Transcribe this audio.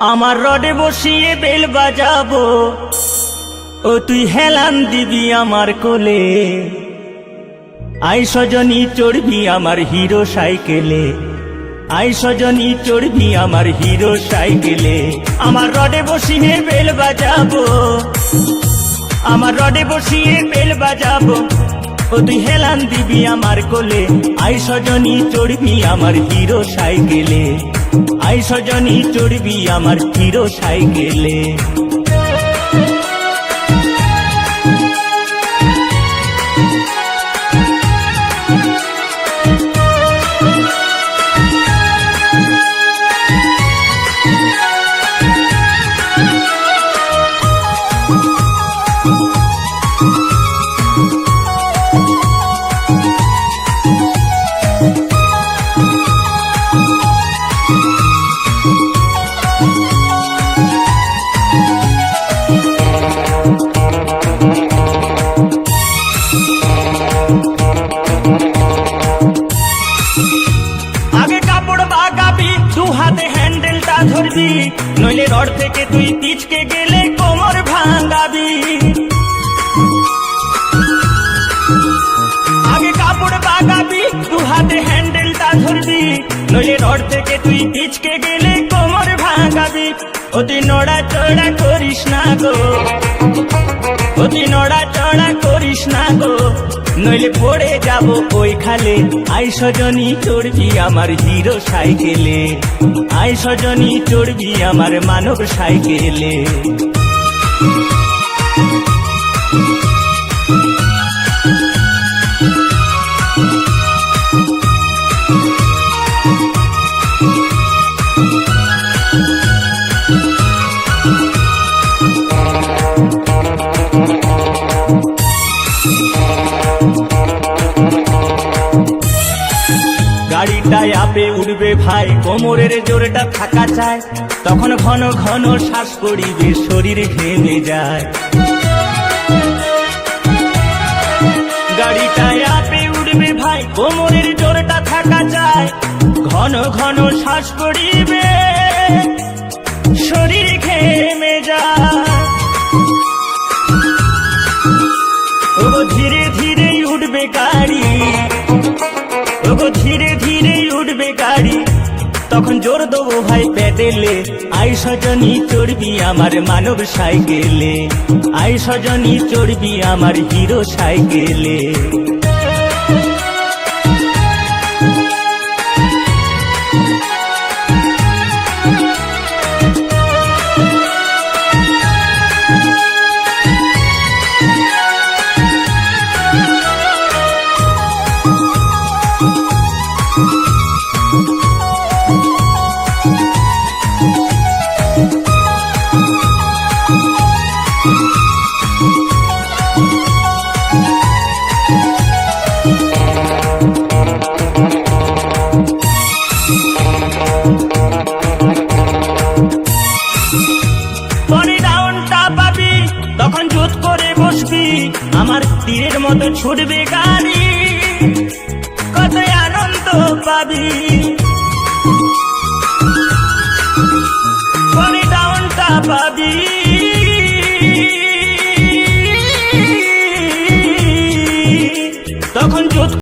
আমার রডে বসিয়ে বেল বাজাবো, ও তুই হেলান দিবি আমার কোলে। আই সজনী চড়বি আমার হিরো সাইকেলে, আই সজনী চড়বি আমার হিরো সাইকেলে। আমার রডে বসিয়ে বেল বাজাবো, আমার রডে বসিয়ে বেল বাজাবো, ও তুই হেলান দিবি আমার কোলে। আই সজনী চড়বি আমার হিরো সাইকেলে, আই সজনী চড়বি আমার হিরো সাইকেলে। ধরবি নইলে রড থেকে তুই পিচকে গেলে কোমর ভাঙাবি। আগে কাপড় বাগাবি, দু হাতে হ্যান্ডেলটা ধরবি, নইলে রড থেকে তুই পিচকে গেলে কোমর ভাঙাবি। অতি নড়া চড়া করিস না গো, অতি নড়া চড়া করিস না গো, নইলে পড়ে যাব ওই খালে। আই সজনী চড়বি আমার হিরো সাইকেলে, আই সজনী চড়বি আমার মানব সাইকেলে। গাড়িটায় আপে উঠবে ভাই, কোমরের জোরটা থাকা চায়, তখন ঘন ঘন শ্বাস করিবে শরীর ঘেমে যায়। গাড়িটায় আপে উঠবে ভাই, কোমরের জোরটা থাকা চায়, ঘন ঘন শ্বাস করিবে শরীর ঘেমে যায়। ও ধীরে ধীরে উঠবে গাড়ি, ও ধীরে ধীরে উঠবে গাড়ি, তখন জোর দেবো ভাই প্যাডেলে। আই সজনী চড়বি আমার মানব সাইকেলে, আই সজনী চড়বি আমার হিরো সাইকেলে। তখন জোত করে বসবি, আমার তীরের মতো ছুটবে গাড়ি, কত আনন্দ পাবি।